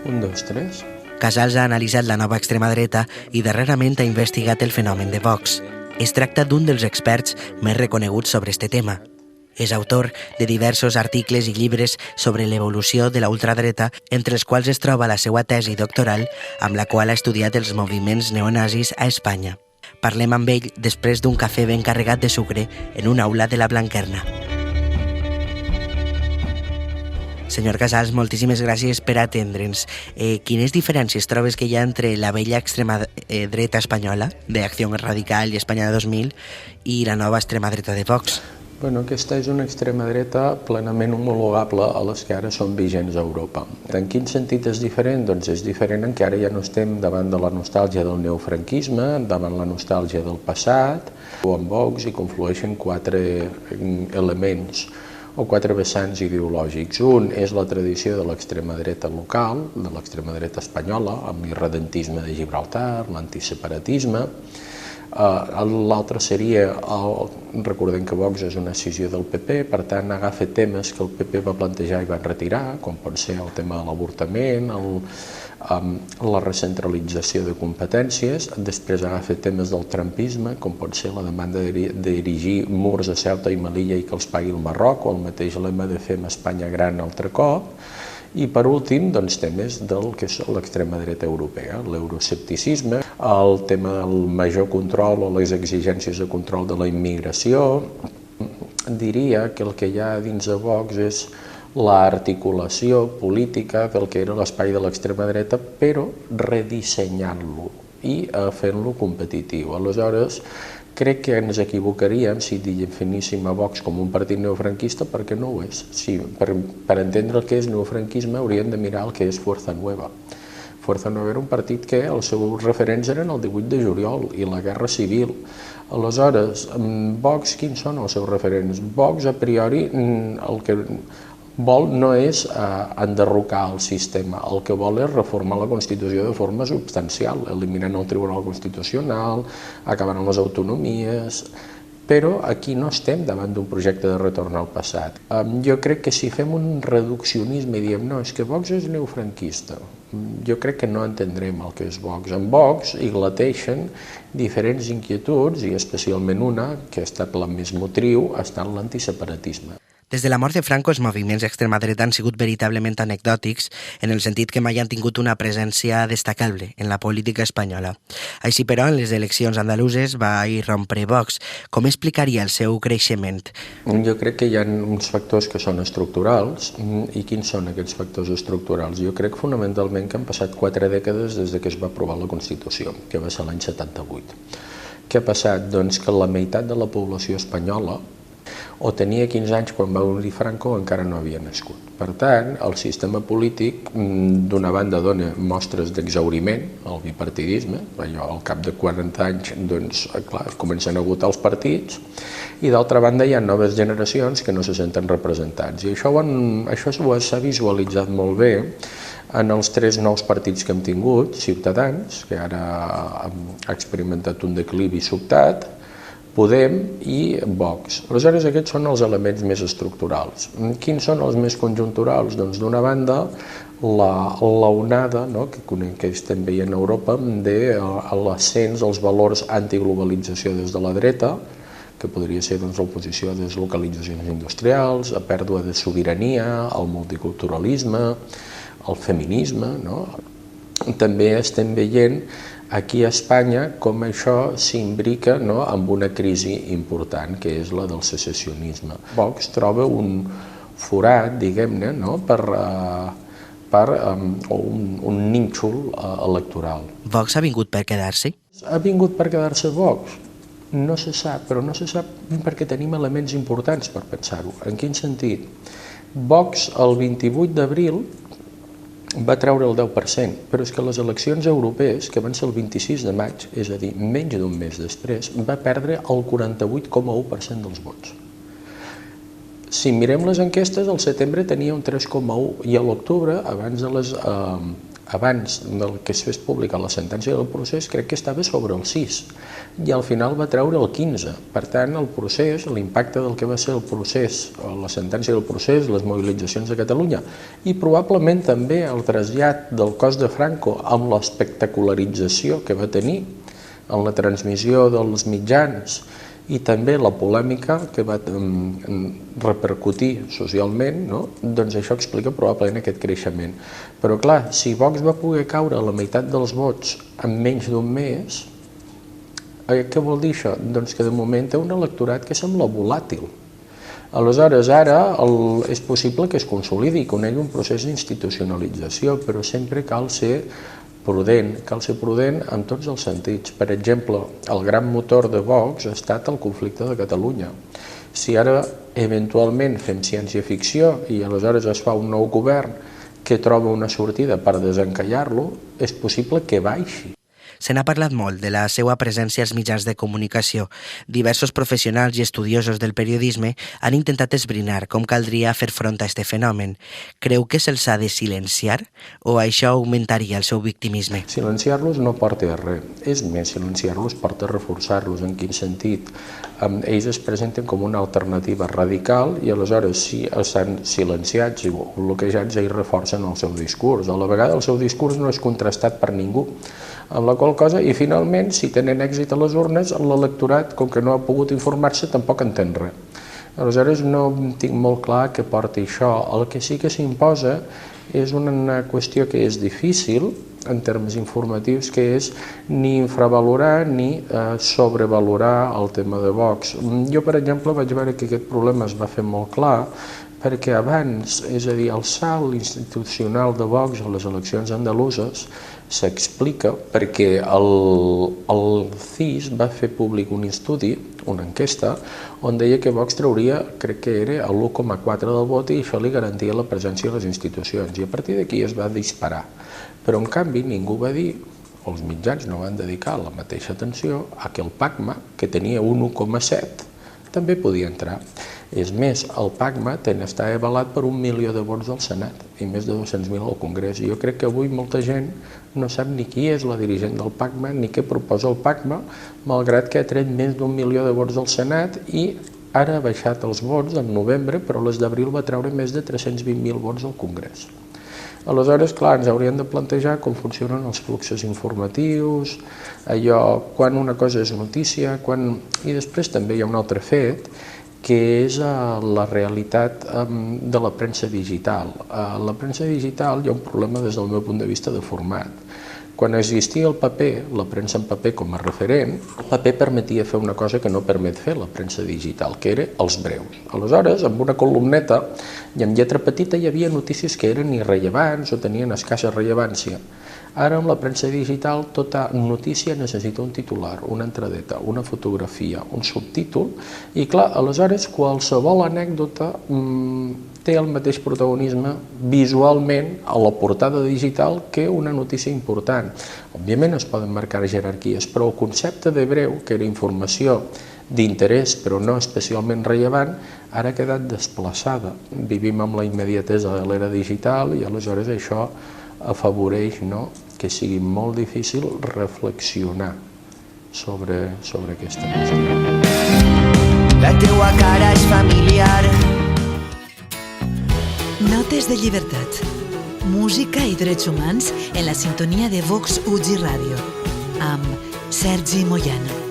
Un, dos, tres. Casals ha analitzat la nova extrema dreta i darrerament ha investigat el fenomen de Vox. Es tracta d'un dels experts més reconeguts sobre este tema. És autor de diversos articles i llibres sobre l'evolució de la ultradreta, entre els quals es troba la seva tesi doctoral, amb la qual ha estudiat els moviments neonazis a Espanya. Parlem amb ell després d'un cafè ben carregat de sucre en una aula de la Blanquerna. Senyor Casals, moltíssimes gràcies per atendre'ns. Quines diferències trobes que hi ha entre la vella extrema dreta espanyola, d'Acció Radical i Espanya de 2000, i la nova extrema dreta de Vox? Bueno, aquesta és una extrema dreta plenament homologable a les que ara són vigents a Europa. En quin sentit és diferent? Doncs és diferent en que ara ja no estem davant de la nostàlgia del neofranquisme, davant la nostàlgia del passat, o en Vox hi conflueixen quatre elements o quatre vessants ideològics. Un és la tradició de l'extrema dreta local, de l'extrema dreta espanyola, amb l'irredentisme de Gibraltar, l'antiseparatisme. L'altre seria, recordem que Vox és una escissió del PP, per tant agafa temes que el PP va plantejar i van retirar, com pot ser el tema de l'avortament, la recentralització de competències, després agafa temes del trumpisme, com pot ser la demanda d'erigir murs a Ceuta i Melilla i que els pagui el Marroc, o el mateix lema de fem Espanya gran altre cop. I per últim, doncs, temes del que és l'extrema dreta europea, l'euroscepticisme, el tema del major control o les exigències de control de la immigració. Diria que el que hi ha dins de Vox és l'articulació política del que era l'espai de l'extrema dreta, però redissenyant-lo i fent-lo competitiu. Aleshores, crec que ens equivocaríem si definíssim a Vox com un partit neofranquista, perquè no ho és. Sí, per entendre el que és neofranquisme hauríem de mirar el que és Fuerza Nueva. Fuerza Nueva era un partit que els seus referents eren el 18 de juliol i la Guerra Civil. Aleshores, Vox, quins són els seus referents? Vox, a priori, el que vol no és enderrocar el sistema, el que vol és reformar la Constitució de forma substancial, eliminant el Tribunal Constitucional, acabant amb les autonomies, però aquí no estem davant d'un projecte de retorn al passat. Jo crec que si fem un reduccionisme i diem no, és que Vox és neofranquista, jo crec que no entendrem el que és Vox. En Vox hi glateixen diferents inquietuds i especialment una, que ha estat la més motriu, ha estat l'antiseparatisme. Des de la mort de Franco, els moviments d'extrema dreta han sigut veritablement anecdòtics en el sentit que mai han tingut una presència destacable en la política espanyola. Així, però, en les eleccions andaluses va irrompre Vox. Com explicaria el seu creixement? Jo crec que hi ha uns factors que són estructurals. I quins són aquests factors estructurals? Jo crec fonamentalment que han passat 4 dècades des que es va aprovar la Constitució, que va ser l'any 78. Què ha passat? Doncs que la meitat de la població espanyola o tenia 15 anys quan va morir Franco o encara no havia nascut. Per tant, el sistema polític d'una banda dona mostres d'exhauriment, el bipartidisme, al cap de 40 anys doncs, clar, comencen a agotar els partits, i d'altra banda hi ha noves generacions que no se senten representats. I això s'ha visualitzat molt bé en els 3 nous partits que hem tingut, Ciutadans, que ara ha experimentat un declivi sobtat, Podem i Vox. Aleshores, aquests són els elements més estructurals. Quins són els més conjunturals? Doncs, d'una banda, la onada que estem veient a Europa de l'ascens dels valors antiglobalització des de la dreta, que podria ser l'oposició a deslocalitzacions industrials, a pèrdua de sobirania, el multiculturalisme, el feminisme. També estem veient aquí a Espanya com això s'imbrica amb una crisi important, que és la del secessionisme. Vox troba un forat, diguem-ne, o un nínxol electoral. Vox ha vingut per quedar-se? Ha vingut per quedar-se Vox? No se sap, però no se sap perquè tenim elements importants per pensar-ho. En quin sentit? Vox, el 28 d'abril, va treure el 10%, però és que les eleccions europees, que van ser el 26 de maig, és a dir, menys d'un mes després, va perdre el 48,1% dels vots. Si mirem les enquestes, al setembre tenia un 3,1% i a l'octubre, abans de les abans del que es fes pública la sentència del procés, crec que estava sobre el 6, i al final va treure el 15. Per tant, el procés, l'impacte del que va ser el procés, la sentència del procés, les mobilitzacions a Catalunya, i probablement també el trasllat del cos de Franco amb l'espectacularització que va tenir en la transmissió dels mitjans i també la polèmica que va repercutir socialment, no? Doncs això explica probablement aquest creixement. Però clar, si Vox va poder caure a la meitat dels vots en menys d'un mes, què vol dir això? Doncs que de moment té un electorat que sembla volàtil. Aleshores, ara és possible que es consolidi con ell un procés d'institucionalització, però sempre cal ser prudent en tots els sentits. Per exemple, el gran motor de Vox ha estat el conflicte de Catalunya. Si ara eventualment fem ciència-ficció i aleshores es fa un nou govern que troba una sortida per desencallar-lo, és possible que baixi. Se n'ha parlat molt de la seva presència als mitjans de comunicació. Diversos professionals i estudiosos del periodisme han intentat esbrinar com caldria fer front a aquest fenomen. Creu que se'ls ha de silenciar o això augmentaria el seu victimisme? Silenciar-los no porta a res. És més, silenciar-los porta a reforçar-los. En quin sentit? Ells es presenten com una alternativa radical i aleshores si estan silenciats i bloquejats ells reforcen el seu discurs. A la vegada el seu discurs no és contrastat per ningú. Amb la qual cosa, i finalment, si tenen èxit a les urnes, l'electorat, com que no ha pogut informar-se, tampoc entén res. Aleshores, no tinc molt clar què porti això. El que sí que s'imposa és una qüestió que és difícil, en termes informatius, que és ni infravalorar ni sobrevalorar el tema de Vox. Jo, per exemple, vaig veure que aquest problema es va fer molt clar, perquè abans, és a dir, el salt institucional de Vox a les eleccions andaluses s'explica perquè el CIS va fer públic un estudi, una enquesta, on deia que Vox trauria, crec que era l'1,4 del vot i això li garantia la presència a les institucions. I a partir d'aquí es va disparar. Però en canvi ningú va dir, els mitjans no van dedicar la mateixa atenció a que el PACMA, que tenia un 1,7, també podia entrar. És més, el PACMA està avalat per 1 milió de vots del Senat i més de 200.000 al Congrés. I jo crec que avui molta gent no sap ni qui és la dirigent del PACMA ni què proposa el PACMA, malgrat que ha tret més d'1 milió de vots del Senat i ara ha baixat els vots en novembre, però les d'abril va treure més de 320.000 vots al Congrés. Aleshores, clar, ens hauríem de plantejar com funcionen els fluxos informatius, quan una cosa és notícia, i després també hi ha un altre fet, que és la realitat de la premsa digital. A la premsa digital hi ha un problema des del meu punt de vista de format. Quan existia el paper, la premsa en paper com a referent, el paper permetia fer una cosa que no permet fer la premsa digital, que era els breus. Aleshores, amb una columneta i amb lletra petita hi havia notícies que eren irrellevants o tenien escassa rellevància. Ara, amb la premsa digital, tota notícia necessita un titular, una entradeta, una fotografia, un subtítol, i clar, aleshores qualsevol anècdota té el mateix protagonisme visualment a la portada digital que una notícia important. Òbviament es poden marcar jerarquies, però el concepte de breu, que era informació d'interès però no especialment rellevant, ara ha quedat desplaçada. Vivim amb la immediatesa de l'era digital i aleshores això afavoreix que sigui molt difícil reflexionar sobre aquesta qüestió. La teua cara és familiar. Notes de llibertat. Música i drets humans en la sintonia de Vox UG Ràdio amb Sergi Moyano.